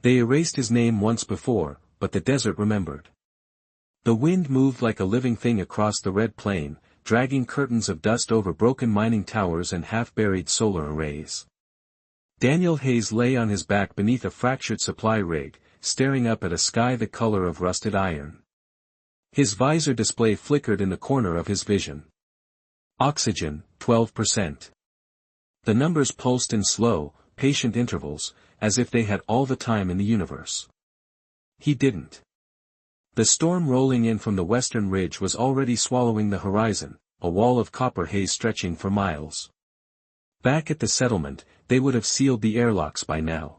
They erased his name once before, but the desert remembered. The wind moved like a living thing across the red plain, dragging curtains of dust over broken mining towers and half-buried solar arrays. Daniel Hayes lay on his back beneath a fractured supply rig, staring up at a sky the color of rusted iron. His visor display flickered in the corner of his vision. Oxygen, 12%. The numbers pulsed in slow, patient intervals, as if they had all the time in the universe. He didn't. The storm rolling in from the western ridge was already swallowing the horizon, a wall of copper haze stretching for miles. Back at the settlement, they would have sealed the airlocks by now.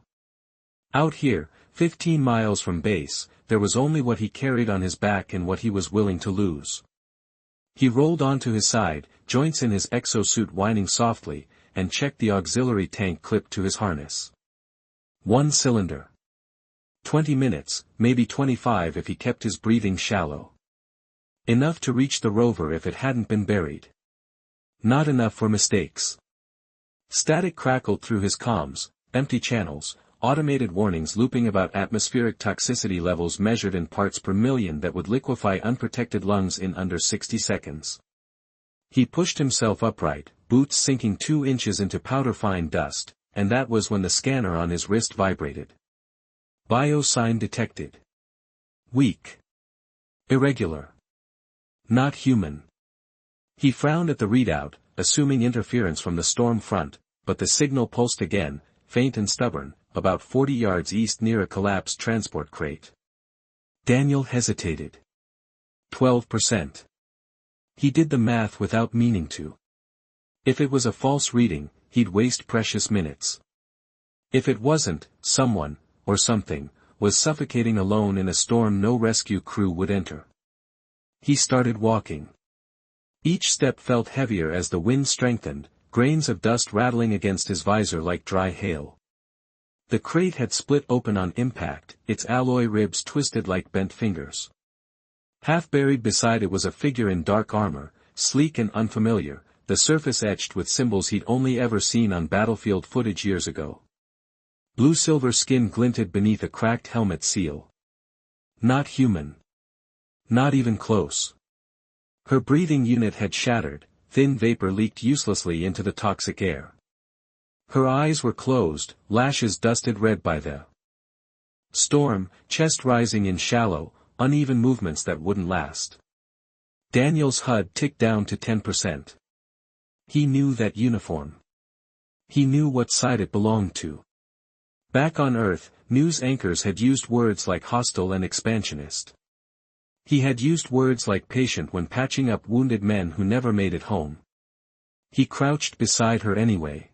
Out here, 15 miles from base, there was only what he carried on his back and what he was willing to lose. He rolled onto his side, joints in his exosuit whining softly, and checked the auxiliary tank clipped to his harness. 1 cylinder. 20 minutes, maybe 25 if he kept his breathing shallow. Enough to reach the rover if it hadn't been buried. Not enough for mistakes. Static crackled through his comms, empty channels, automated warnings looping about atmospheric toxicity levels measured in parts per million that would liquefy unprotected lungs in under 60 seconds. He pushed himself upright, boots sinking 2 inches into powder-fine dust, and that was when the scanner on his wrist vibrated. Biosign detected. Weak. Irregular. Not human. He frowned at the readout, assuming interference from the storm front, but the signal pulsed again, faint and stubborn, about 40 yards east near a collapsed transport crate. Daniel hesitated. 12%. He did the math without meaning to. If it was a false reading, he'd waste precious minutes. If it wasn't, someone, or something, was suffocating alone in a storm no rescue crew would enter. He started walking. Each step felt heavier as the wind strengthened, grains of dust rattling against his visor like dry hail. The crate had split open on impact, its alloy ribs twisted like bent fingers. Half buried beside it was a figure in dark armor, sleek and unfamiliar, the surface etched with symbols he'd only ever seen on battlefield footage years ago. Blue-silver skin glinted beneath a cracked helmet seal. Not human. Not even close. Her breathing unit had shattered, thin vapor leaked uselessly into the toxic air. Her eyes were closed, lashes dusted red by the storm, chest rising in shallow, uneven movements that wouldn't last. Daniel's HUD ticked down to 10%. He knew that uniform. He knew what side it belonged to. Back on Earth, news anchors had used words like hostile and expansionist. He had used words like patient when patching up wounded men who never made it home. He crouched beside her anyway.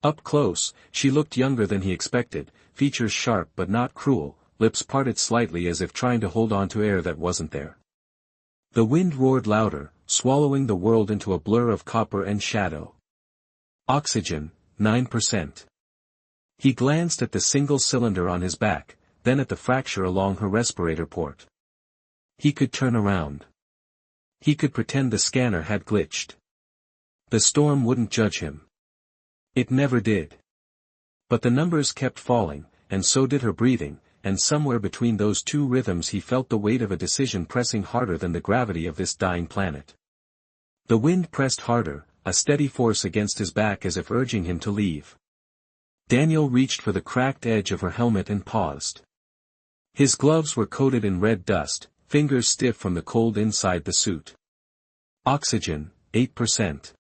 Up close, she looked younger than he expected, features sharp but not cruel, lips parted slightly as if trying to hold on to air that wasn't there. The wind roared louder, swallowing the world into a blur of copper and shadow. Oxygen, 9%. He glanced at the single cylinder on his back, then at the fracture along her respirator port. He could turn around. He could pretend the scanner had glitched. The storm wouldn't judge him. It never did. But the numbers kept falling, and so did her breathing, and somewhere between those two rhythms he felt the weight of a decision pressing harder than the gravity of this dying planet. The wind pressed harder, a steady force against his back as if urging him to leave. Daniel reached for the cracked edge of her helmet and paused. His gloves were coated in red dust, fingers stiff from the cold inside the suit. Oxygen, 8%.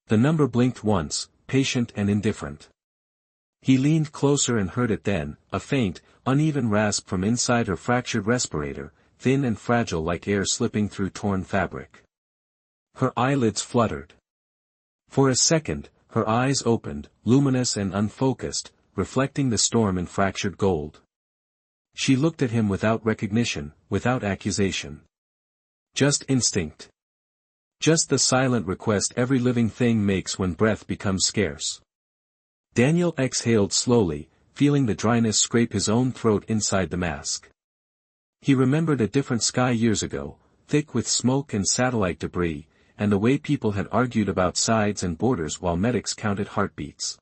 The number blinked once, patient and indifferent. He leaned closer and heard it then, a faint, uneven rasp from inside her fractured respirator, thin and fragile like air slipping through torn fabric. Her eyelids fluttered. For a second, her eyes opened, luminous and unfocused, reflecting the storm in fractured gold. She looked at him without recognition, without accusation. Just instinct. Just the silent request every living thing makes when breath becomes scarce. Daniel exhaled slowly, feeling the dryness scrape his own throat inside the mask. He remembered a different sky years ago, thick with smoke and satellite debris, and the way people had argued about sides and borders while medics counted heartbeats.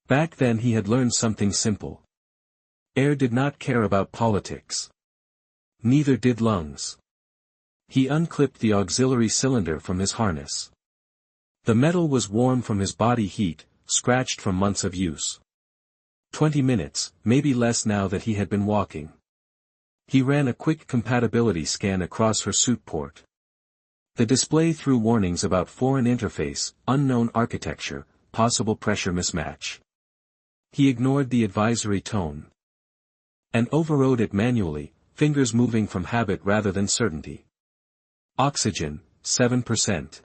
Back then he had learned something simple. Air did not care about politics. Neither did lungs. He unclipped the auxiliary cylinder from his harness. The metal was warm from his body heat, scratched from months of use. 20 minutes, maybe less now that he had been walking. He ran a quick compatibility scan across her suit port. The display threw warnings about foreign interface, unknown architecture, possible pressure mismatch. He ignored the advisory tone and overrode it manually, fingers moving from habit rather than certainty. Oxygen, 7%.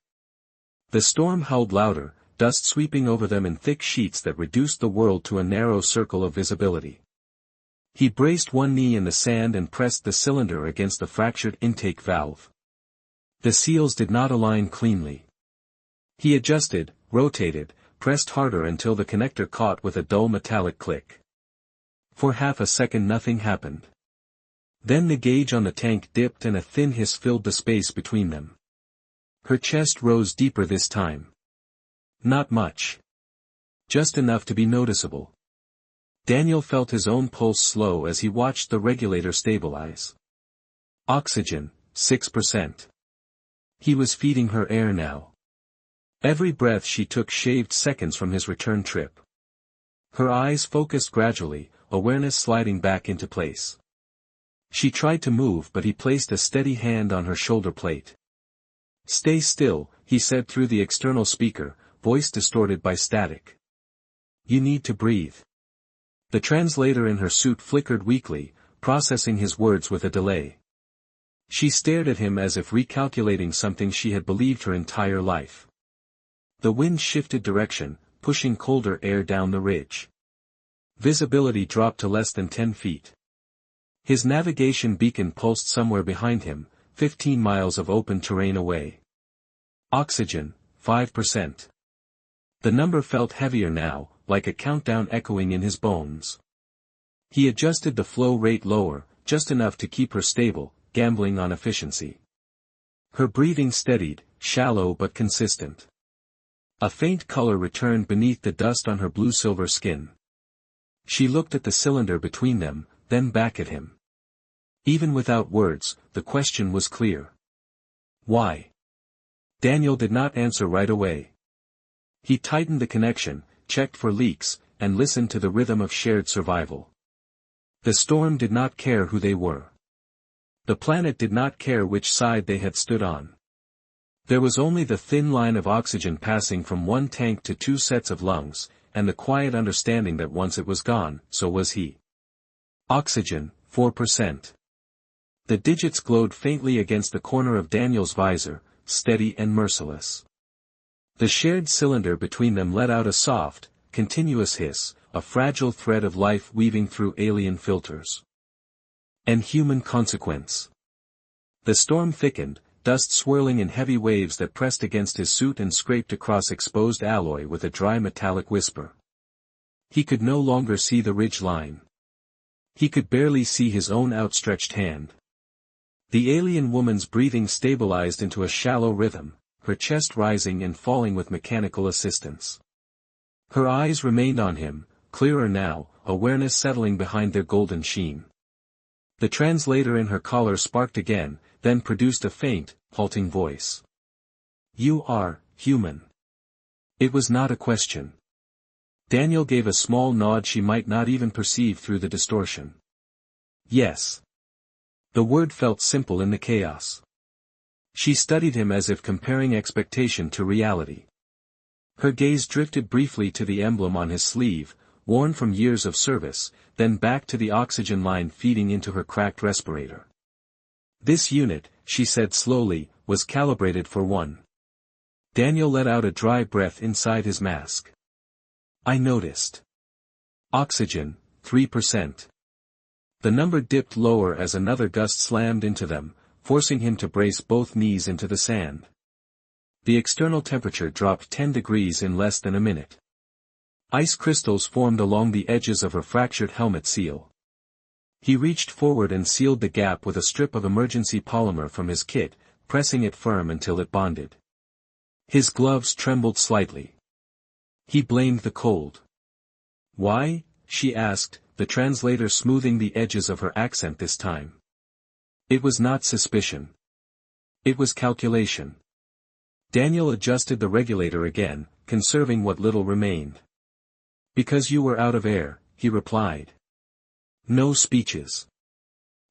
The storm howled louder, dust sweeping over them in thick sheets that reduced the world to a narrow circle of visibility. He braced one knee in the sand and pressed the cylinder against the fractured intake valve. The seals did not align cleanly. He adjusted, rotated, pressed harder until the connector caught with a dull metallic click. For half a second nothing happened. Then the gauge on the tank dipped and a thin hiss filled the space between them. Her chest rose deeper this time. Not much. Just enough to be noticeable. Daniel felt his own pulse slow as he watched the regulator stabilize. Oxygen, 6%. He was feeding her air now. Every breath she took shaved seconds from his return trip. Her eyes focused gradually, awareness sliding back into place. She tried to move but he placed a steady hand on her shoulder plate. "Stay still," he said through the external speaker, voice distorted by static. "You need to breathe." The translator in her suit flickered weakly, processing his words with a delay. She stared at him as if recalculating something she had believed her entire life. The wind shifted direction, pushing colder air down the ridge. Visibility dropped to less than 10 feet. His navigation beacon pulsed somewhere behind him, 15 miles of open terrain away. Oxygen, 5%. The number felt heavier now, like a countdown echoing in his bones. He adjusted the flow rate lower, just enough to keep her stable, gambling on efficiency. Her breathing steadied, shallow but consistent. A faint color returned beneath the dust on her blue-silver skin. She looked at the cylinder between them, then back at him. Even without words, the question was clear. Why? Daniel did not answer right away. He tightened the connection, checked for leaks, and listened to the rhythm of shared survival. The storm did not care who they were. The planet did not care which side they had stood on. There was only the thin line of oxygen passing from one tank to two sets of lungs, and the quiet understanding that once it was gone, so was he. Oxygen, 4%. The digits glowed faintly against the corner of Daniel's visor, steady and merciless. The shared cylinder between them let out a soft, continuous hiss, a fragile thread of life weaving through alien filters. And human consequence. The storm thickened, dust swirling in heavy waves that pressed against his suit and scraped across exposed alloy with a dry metallic whisper. He could no longer see the ridge line. He could barely see his own outstretched hand. The alien woman's breathing stabilized into a shallow rhythm, her chest rising and falling with mechanical assistance. Her eyes remained on him, clearer now, awareness settling behind their golden sheen. The translator in her collar sparked again, then produced a faint, halting voice. "You are human." It was not a question. Daniel gave a small nod she might not even perceive through the distortion. Yes. The word felt simple in the chaos. She studied him as if comparing expectation to reality. Her gaze drifted briefly to the emblem on his sleeve, worn from years of service, then back to the oxygen line feeding into her cracked respirator. "This unit," she said slowly, "was calibrated for one." Daniel let out a dry breath inside his mask. "I noticed." Oxygen, 3%. The number dipped lower as another gust slammed into them, forcing him to brace both knees into the sand. The external temperature dropped 10 degrees in less than a minute. Ice crystals formed along the edges of her fractured helmet seal. He reached forward and sealed the gap with a strip of emergency polymer from his kit, pressing it firm until it bonded. His gloves trembled slightly. He blamed the cold. "Why?" she asked, the translator smoothing the edges of her accent this time. It was not suspicion. It was calculation. Daniel adjusted the regulator again, conserving what little remained. Because you were out of air, he replied. No speeches.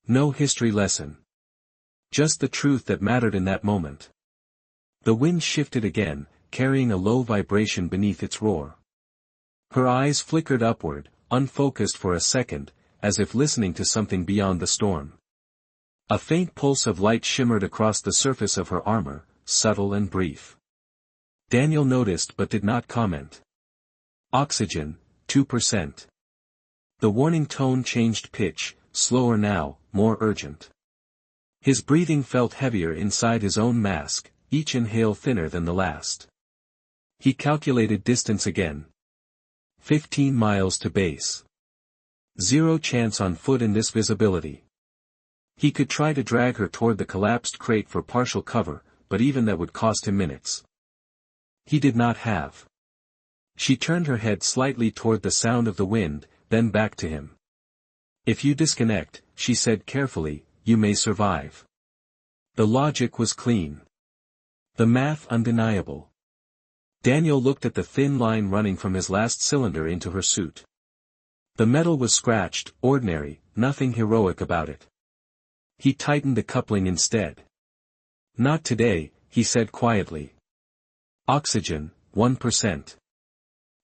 No history lesson. Just the truth that mattered in that moment. The wind shifted again, carrying a low vibration beneath its roar. Her eyes flickered upward, unfocused for a second, as if listening to something beyond the storm. A faint pulse of light shimmered across the surface of her armor, subtle and brief. Daniel noticed but did not comment. Oxygen, 2%. The warning tone changed pitch, slower now, more urgent. His breathing felt heavier inside his own mask, each inhale thinner than the last. He calculated distance again. 15 miles to base. Zero chance on foot in this visibility. He could try to drag her toward the collapsed crate for partial cover, but even that would cost him minutes. He did not have. She turned her head slightly toward the sound of the wind, then back to him. If you disconnect, she said carefully, you may survive. The logic was clean. The math undeniable. Daniel looked at the thin line running from his last cylinder into her suit. The metal was scratched, ordinary, nothing heroic about it. He tightened the coupling instead. Not today, he said quietly. Oxygen, 1%.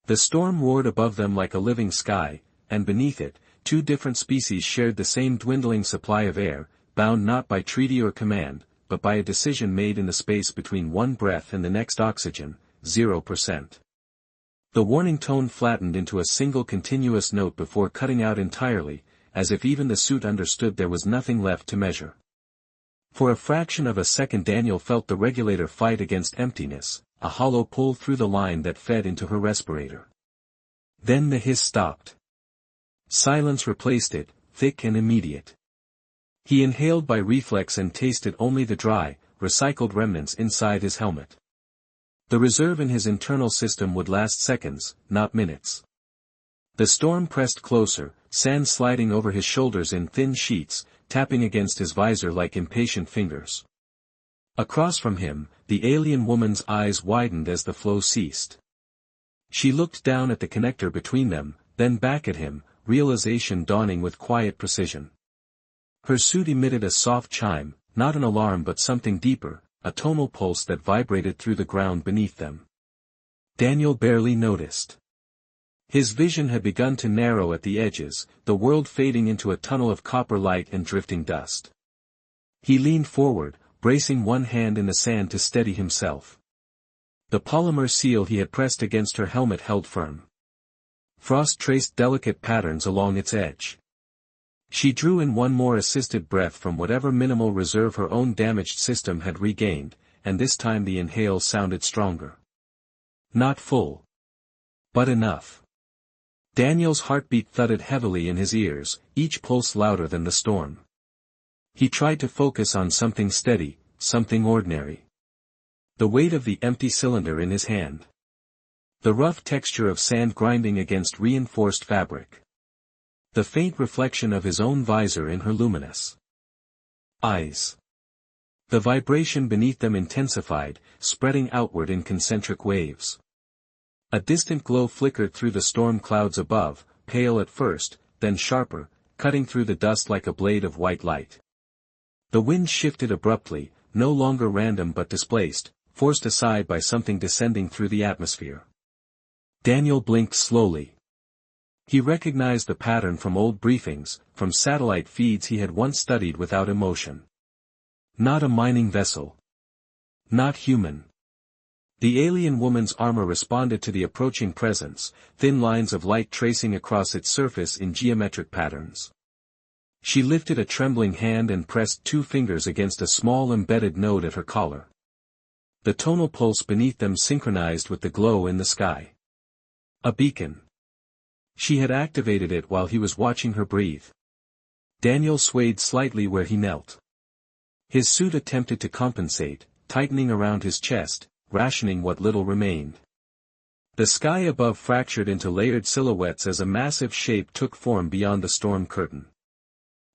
The storm roared above them like a living sky, and beneath it, two different species shared the same dwindling supply of air, bound not by treaty or command, but by a decision made in the space between one breath and the next. Oxygen, 0%. The warning tone flattened into a single continuous note before cutting out entirely, as if even the suit understood there was nothing left to measure. For a fraction of a second Daniel felt the regulator fight against emptiness, a hollow pull through the line that fed into her respirator. Then the hiss stopped. Silence replaced it, thick and immediate. He inhaled by reflex and tasted only the dry, recycled remnants inside his helmet. The reserve in his internal system would last seconds, not minutes. The storm pressed closer, sand sliding over his shoulders in thin sheets, tapping against his visor like impatient fingers. Across from him, the alien woman's eyes widened as the flow ceased. She looked down at the connector between them, then back at him, realization dawning with quiet precision. Her suit emitted a soft chime, not an alarm but something deeper, a tonal pulse that vibrated through the ground beneath them. Daniel barely noticed. His vision had begun to narrow at the edges, the world fading into a tunnel of copper light and drifting dust. He leaned forward, bracing one hand in the sand to steady himself. The polymer seal he had pressed against her helmet held firm. Frost traced delicate patterns along its edge. She drew in one more assisted breath from whatever minimal reserve her own damaged system had regained, and this time the inhale sounded stronger. Not full. But enough. Daniel's heartbeat thudded heavily in his ears, each pulse louder than the storm. He tried to focus on something steady, something ordinary. The weight of the empty cylinder in his hand. The rough texture of sand grinding against reinforced fabric. The faint reflection of his own visor in her luminous eyes. The vibration beneath them intensified, spreading outward in concentric waves. A distant glow flickered through the storm clouds above, pale at first, then sharper, cutting through the dust like a blade of white light. The wind shifted abruptly, no longer random but displaced, forced aside by something descending through the atmosphere. Daniel blinked slowly. He recognized the pattern from old briefings, from satellite feeds he had once studied without emotion. Not a mining vessel. Not human. The alien woman's armor responded to the approaching presence, thin lines of light tracing across its surface in geometric patterns. She lifted a trembling hand and pressed two fingers against a small embedded node at her collar. The tonal pulse beneath them synchronized with the glow in the sky. A beacon. She had activated it while he was watching her breathe. Daniel swayed slightly where he knelt. His suit attempted to compensate, tightening around his chest, rationing what little remained. The sky above fractured into layered silhouettes as a massive shape took form beyond the storm curtain.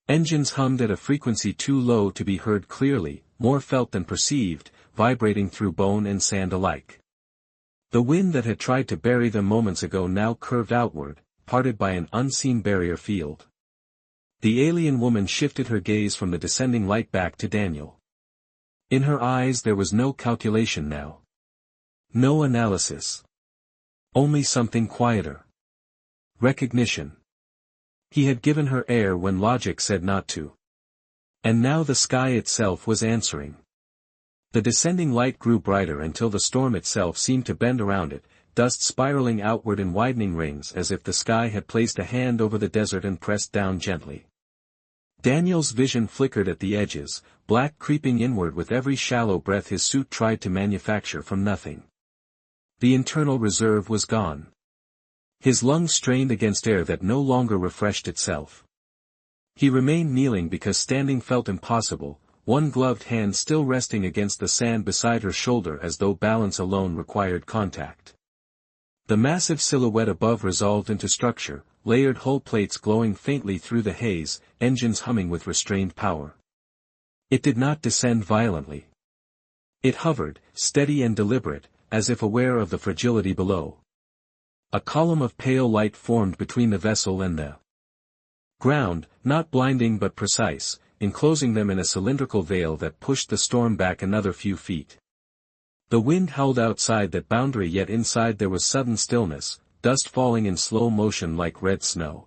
Engines hummed at a frequency too low to be heard clearly, more felt than perceived, vibrating through bone and sand alike. The wind that had tried to bury them moments ago now curved outward, parted by an unseen barrier field. The alien woman shifted her gaze from the descending light back to Daniel. In her eyes there was no calculation now. No analysis. Only something quieter. Recognition. He had given her air when logic said not to. And now the sky itself was answering. The descending light grew brighter until the storm itself seemed to bend around it, dust spiraling outward in widening rings as if the sky had placed a hand over the desert and pressed down gently. Daniel's vision flickered at the edges, black creeping inward with every shallow breath his suit tried to manufacture from nothing. The internal reserve was gone. His lungs strained against air that no longer refreshed itself. He remained kneeling because standing felt impossible, one gloved hand still resting against the sand beside her shoulder as though balance alone required contact. The massive silhouette above resolved into structure, layered hull plates glowing faintly through the haze, engines humming with restrained power. It did not descend violently. It hovered, steady and deliberate, as if aware of the fragility below. A column of pale light formed between the vessel and the ground, not blinding but precise, enclosing them in a cylindrical veil that pushed the storm back another few feet. The wind howled outside that boundary, yet inside there was sudden stillness, dust falling in slow motion like red snow.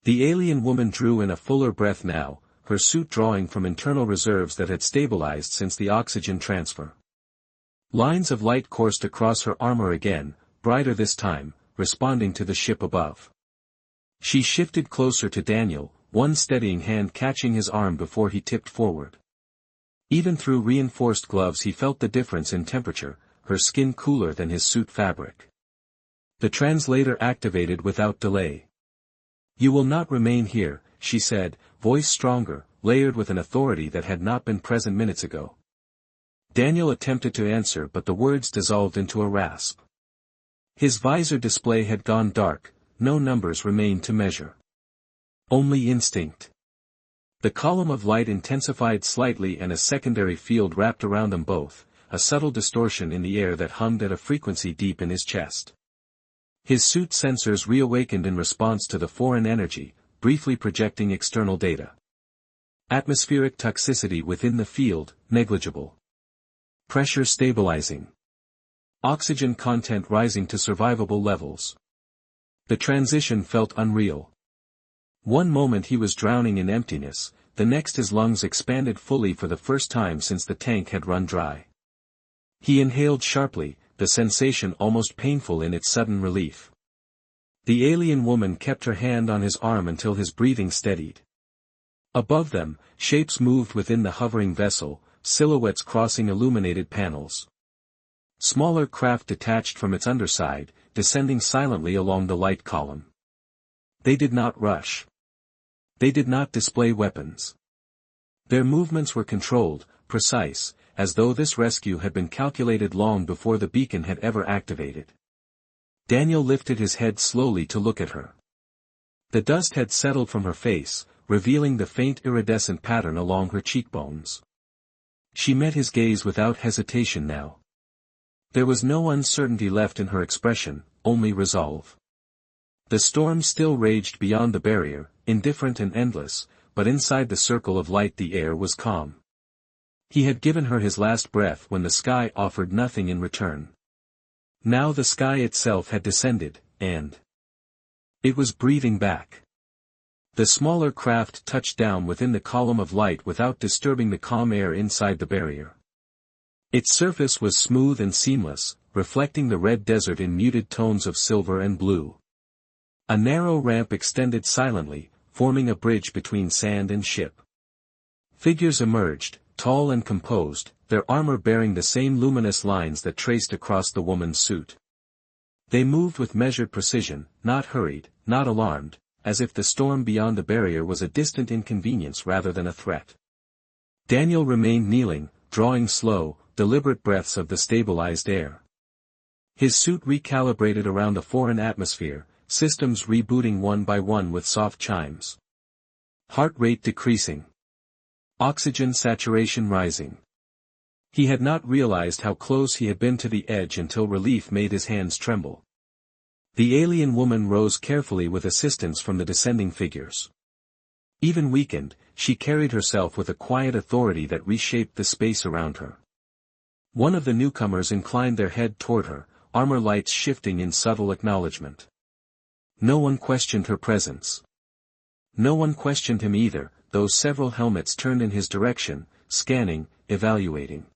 The alien woman drew in a fuller breath now, her suit drawing from internal reserves that had stabilized since the oxygen transfer. Lines of light coursed across her armor again, brighter this time, responding to the ship above. She shifted closer to Daniel, one steadying hand catching his arm before he tipped forward. Even through reinforced gloves he felt the difference in temperature, her skin cooler than his suit fabric. The translator activated without delay. "You will not remain here," she said, voice stronger, layered with an authority that had not been present minutes ago. Daniel attempted to answer but the words dissolved into a rasp. His visor display had gone dark, no numbers remained to measure. Only instinct. The column of light intensified slightly and a secondary field wrapped around them both, a subtle distortion in the air that hummed at a frequency deep in his chest. His suit sensors reawakened in response to the foreign energy, briefly projecting external data. Atmospheric toxicity within the field, negligible. Pressure stabilizing. Oxygen content rising to survivable levels. The transition felt unreal. One moment he was drowning in emptiness, the next his lungs expanded fully for the first time since the tank had run dry. He inhaled sharply, the sensation almost painful in its sudden relief. The alien woman kept her hand on his arm until his breathing steadied. Above them, shapes moved within the hovering vessel, silhouettes crossing illuminated panels. Smaller craft detached from its underside, descending silently along the light column. They did not rush. They did not display weapons. Their movements were controlled, precise, as though this rescue had been calculated long before the beacon had ever activated. Daniel lifted his head slowly to look at her. The dust had settled from her face, revealing the faint iridescent pattern along her cheekbones. She met his gaze without hesitation now. There was no uncertainty left in her expression, only resolve. The storm still raged beyond the barrier, indifferent and endless, but inside the circle of light the air was calm. He had given her his last breath when the sky offered nothing in return. Now the sky itself had descended, and it was breathing back. The smaller craft touched down within the column of light without disturbing the calm air inside the barrier. Its surface was smooth and seamless, reflecting the red desert in muted tones of silver and blue. A narrow ramp extended silently, forming a bridge between sand and ship. Figures emerged, tall and composed, their armor bearing the same luminous lines that traced across the woman's suit. They moved with measured precision, not hurried, not alarmed, as if the storm beyond the barrier was a distant inconvenience rather than a threat. Daniel remained kneeling, drawing slow, deliberate breaths of the stabilized air. His suit recalibrated around a foreign atmosphere, systems rebooting one by one with soft chimes. Heart rate decreasing. Oxygen saturation rising. He had not realized how close he had been to the edge until relief made his hands tremble. The alien woman rose carefully with assistance from the descending figures. Even weakened, she carried herself with a quiet authority that reshaped the space around her. One of the newcomers inclined their head toward her, armor lights shifting in subtle acknowledgement. No one questioned her presence. No one questioned him either, though several helmets turned in his direction, scanning, evaluating.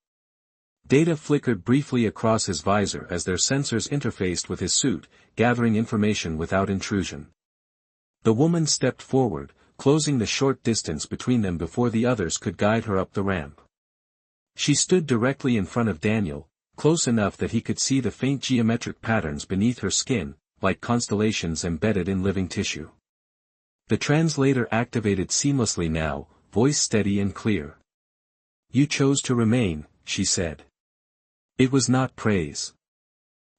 Data flickered briefly across his visor as their sensors interfaced with his suit, gathering information without intrusion. The woman stepped forward, closing the short distance between them before the others could guide her up the ramp. She stood directly in front of Daniel, close enough that he could see the faint geometric patterns beneath her skin, like constellations embedded in living tissue. The translator activated seamlessly now, voice steady and clear. "You chose to remain," she said. It was not praise.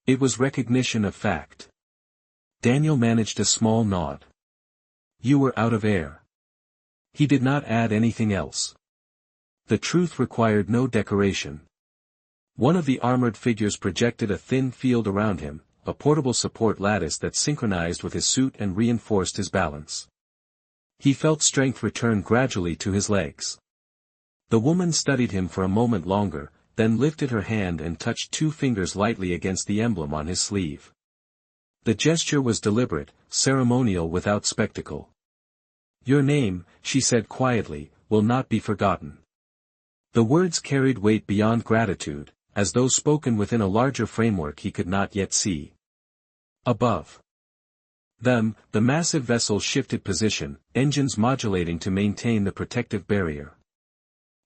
It was recognition of fact. Daniel managed a small nod. "You were out of air." He did not add anything else. The truth required no decoration. One of the armored figures projected a thin field around him, a portable support lattice that synchronized with his suit and reinforced his balance. He felt strength return gradually to his legs. The woman studied him for a moment longer, then lifted her hand and touched two fingers lightly against the emblem on his sleeve. The gesture was deliberate, ceremonial without spectacle. "Your name," she said quietly, "will not be forgotten." The words carried weight beyond gratitude, as though spoken within a larger framework he could not yet see. Above them, the massive vessel shifted position, engines modulating to maintain the protective barrier.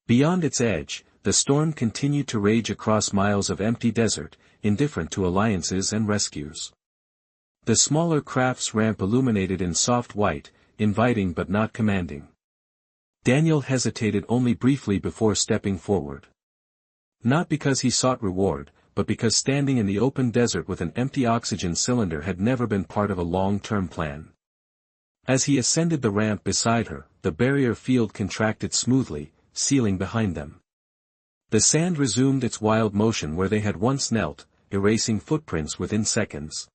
Beyond its edge, the storm continued to rage across miles of empty desert, indifferent to alliances and rescues. The smaller craft's ramp illuminated in soft white, inviting but not commanding. Daniel hesitated only briefly before stepping forward. Not because he sought reward, but because standing in the open desert with an empty oxygen cylinder had never been part of a long-term plan. As he ascended the ramp beside her, the barrier field contracted smoothly, sealing behind them. The sand resumed its wild motion where they had once knelt, erasing footprints within seconds.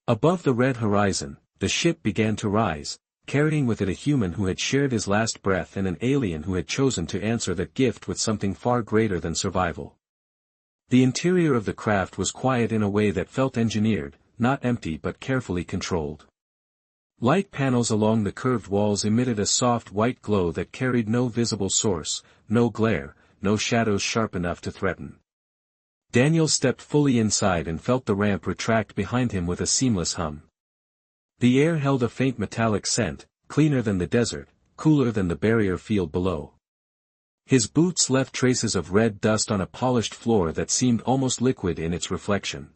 Above the red horizon, the ship began to rise, carrying with it a human who had shared his last breath and an alien who had chosen to answer that gift with something far greater than survival. The interior of the craft was quiet in a way that felt engineered, not empty but carefully controlled. Light panels along the curved walls emitted a soft white glow that carried no visible source, no glare, no shadows sharp enough to threaten. Daniel stepped fully inside and felt the ramp retract behind him with a seamless hum. The air held a faint metallic scent, cleaner than the desert, cooler than the barrier field below. His boots left traces of red dust on a polished floor that seemed almost liquid in its reflection.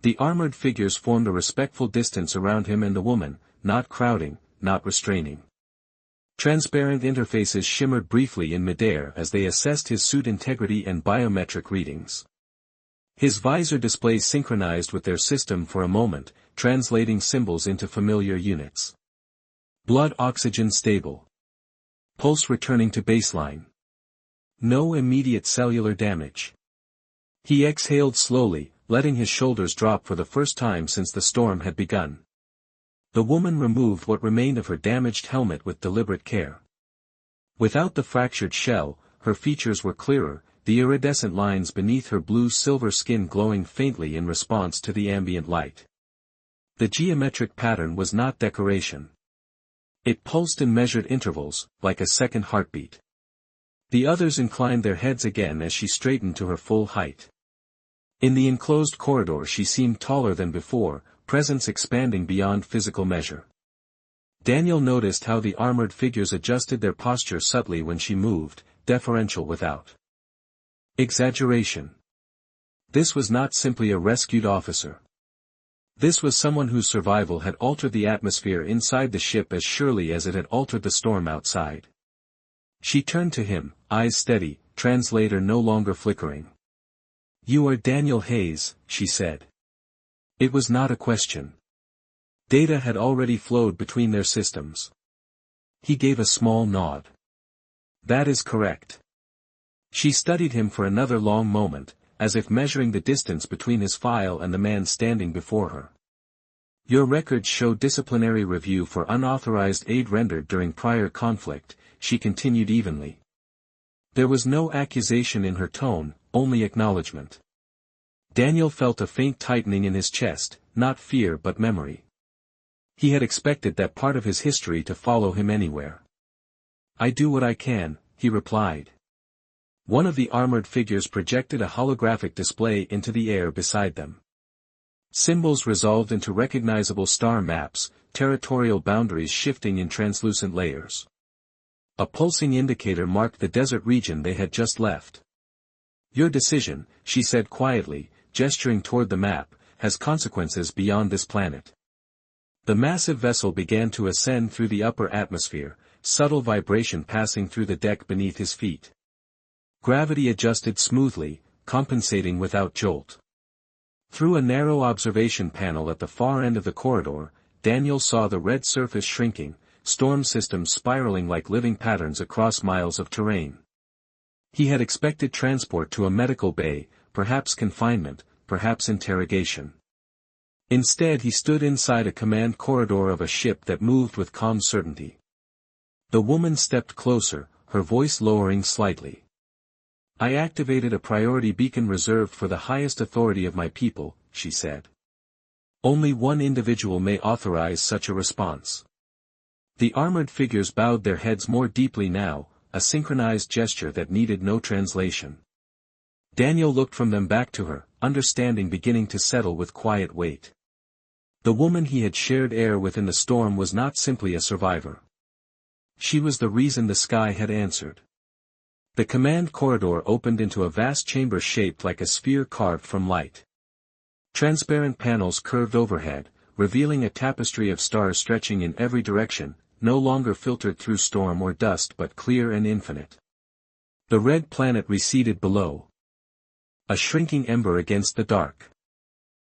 The armored figures formed a respectful distance around him and the woman, not crowding, not restraining. Transparent interfaces shimmered briefly in midair as they assessed his suit integrity and biometric readings. His visor displays synchronized with their system for a moment, translating symbols into familiar units. Blood oxygen stable. Pulse returning to baseline. No immediate cellular damage. He exhaled slowly, letting his shoulders drop for the first time since the storm had begun. The woman removed what remained of her damaged helmet with deliberate care. Without the fractured shell, her features were clearer, the iridescent lines beneath her blue-silver skin glowing faintly in response to the ambient light. The geometric pattern was not decoration. It pulsed in measured intervals, like a second heartbeat. The others inclined their heads again as she straightened to her full height. In the enclosed corridor she seemed taller than before, presence expanding beyond physical measure. Daniel noticed how the armored figures adjusted their posture subtly when she moved, deferential without exaggeration. This was not simply a rescued officer. This was someone whose survival had altered the atmosphere inside the ship as surely as it had altered the storm outside. She turned to him, eyes steady, translator no longer flickering. "You are Daniel Hayes," she said. It was not a question. Data had already flowed between their systems. He gave a small nod. "That is correct." She studied him for another long moment, as if measuring the distance between his file and the man standing before her. "Your records show disciplinary review for unauthorized aid rendered during prior conflict," she continued evenly. There was no accusation in her tone, only acknowledgement. Daniel felt a faint tightening in his chest, not fear but memory. He had expected that part of his history to follow him anywhere. "I do what I can," he replied. One of the armored figures projected a holographic display into the air beside them. Symbols resolved into recognizable star maps, territorial boundaries shifting in translucent layers. A pulsing indicator marked the desert region they had just left. "Your decision," she said quietly, gesturing toward the map, "has consequences beyond this planet." The massive vessel began to ascend through the upper atmosphere, subtle vibration passing through the deck beneath his feet. Gravity adjusted smoothly, compensating without jolt. Through a narrow observation panel at the far end of the corridor, Daniel saw the red surface shrinking, storm systems spiraling like living patterns across miles of terrain. He had expected transport to a medical bay, perhaps confinement, perhaps interrogation. Instead he stood inside a command corridor of a ship that moved with calm certainty. The woman stepped closer, her voice lowering slightly. "I activated a priority beacon reserved for the highest authority of my people," she said. "Only one individual may authorize such a response." The armored figures bowed their heads more deeply now, a synchronized gesture that needed no translation. Daniel looked from them back to her, understanding beginning to settle with quiet weight. The woman he had shared air with in the storm was not simply a survivor. She was the reason the sky had answered. The command corridor opened into a vast chamber shaped like a sphere carved from light. Transparent panels curved overhead, revealing a tapestry of stars stretching in every direction, no longer filtered through storm or dust but clear and infinite. The red planet receded below. A shrinking ember against the dark.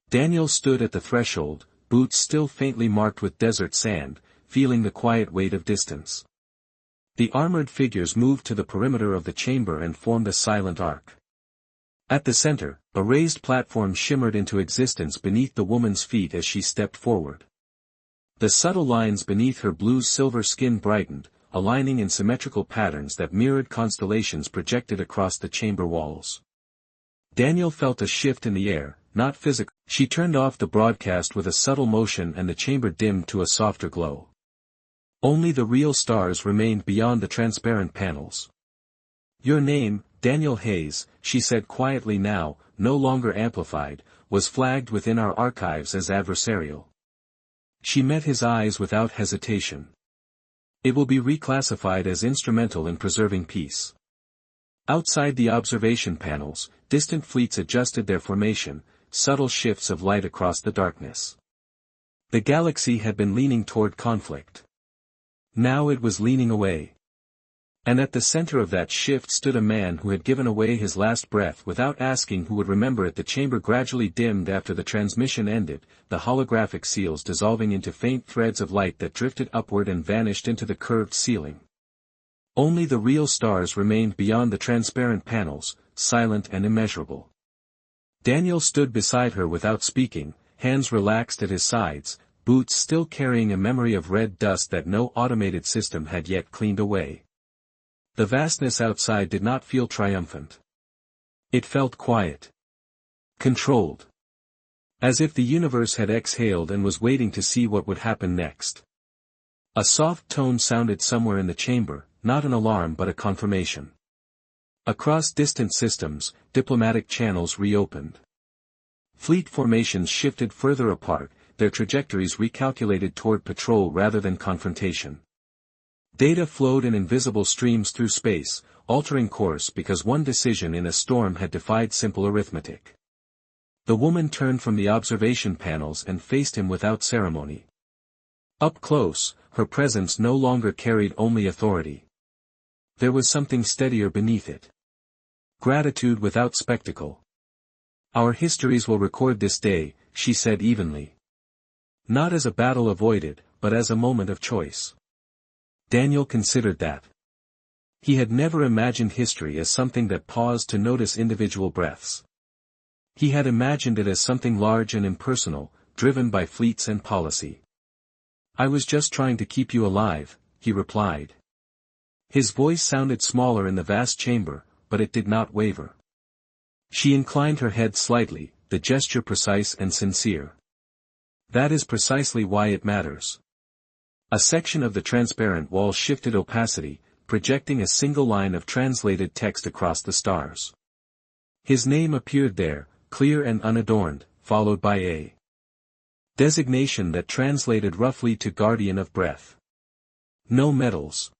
Daniel stood at the threshold, boots still faintly marked with desert sand, feeling the quiet weight of distance. The armored figures moved to the perimeter of the chamber and formed a silent arc. At the center, a raised platform shimmered into existence beneath the woman's feet as she stepped forward. The subtle lines beneath her blue-silver skin brightened, aligning in symmetrical patterns that mirrored constellations projected across the chamber walls. Daniel felt a shift in the air, not physical. She turned off the broadcast with a subtle motion and the chamber dimmed to a softer glow. Only the real stars remained beyond the transparent panels. "Your name, Daniel Hayes," she said quietly now, no longer amplified, "was flagged within our archives as adversarial." She met his eyes without hesitation. "It will be reclassified as instrumental in preserving peace." Outside the observation panels, distant fleets adjusted their formation, subtle shifts of light across the darkness. The galaxy had been leaning toward conflict. Now it was leaning away. And at the center of that shift stood a man who had given away his last breath without asking who would remember it. The chamber gradually dimmed after the transmission ended, the holographic seals dissolving into faint threads of light that drifted upward and vanished into the curved ceiling. Only the real stars remained beyond the transparent panels, silent and immeasurable. Daniel stood beside her without speaking, hands relaxed at his sides, boots still carrying a memory of red dust that no automated system had yet cleaned away. The vastness outside did not feel triumphant. It felt quiet. Controlled. As if the universe had exhaled and was waiting to see what would happen next. A soft tone sounded somewhere in the chamber, not an alarm but a confirmation. Across distant systems, diplomatic channels reopened. Fleet formations shifted further apart, their trajectories recalculated toward patrol rather than confrontation. Data flowed in invisible streams through space, altering course because one decision in a storm had defied simple arithmetic. The woman turned from the observation panels and faced him without ceremony. Up close, her presence no longer carried only authority. There was something steadier beneath it. Gratitude without spectacle. Our histories will record this day, she said evenly. Not as a battle avoided, but as a moment of choice. Daniel considered that. He had never imagined history as something that paused to notice individual breaths. He had imagined it as something large and impersonal, driven by fleets and policy. I was just trying to keep you alive, he replied. His voice sounded smaller in the vast chamber, but it did not waver. She inclined her head slightly, the gesture precise and sincere. That is precisely why it matters. A section of the transparent wall shifted opacity, projecting a single line of translated text across the stars. His name appeared there, clear and unadorned, followed by a designation that translated roughly to Guardian of Breath. No medals.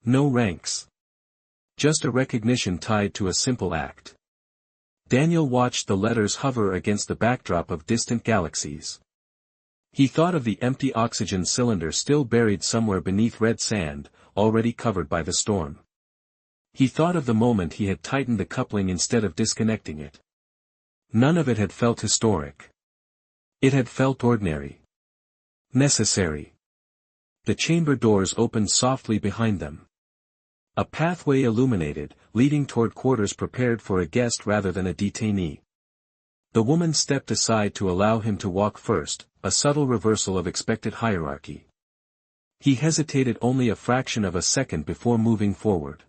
No ranks. Just a recognition tied to a simple act. Daniel watched the letters hover against the backdrop of distant galaxies. He thought of the empty oxygen cylinder still buried somewhere beneath red sand, already covered by the storm. He thought of the moment he had tightened the coupling instead of disconnecting it. None of it had felt historic. It had felt ordinary. Necessary. The chamber doors opened softly behind them. A pathway illuminated, leading toward quarters prepared for a guest rather than a detainee. The woman stepped aside to allow him to walk first, a subtle reversal of expected hierarchy. He hesitated only a fraction of a second before moving forward.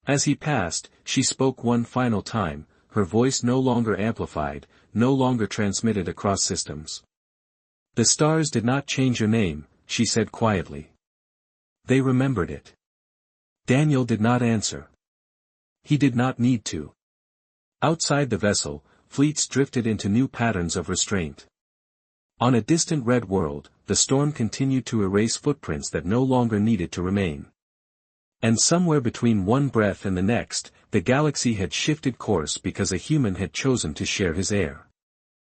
As he passed, she spoke one final time, her voice no longer amplified, no longer transmitted across systems. The stars did not change your name, she said quietly. They remembered it. Daniel did not answer. He did not need to. Outside the vessel, fleets drifted into new patterns of restraint. On a distant red world, the storm continued to erase footprints that no longer needed to remain. And somewhere between one breath and the next, the galaxy had shifted course because a human had chosen to share his air.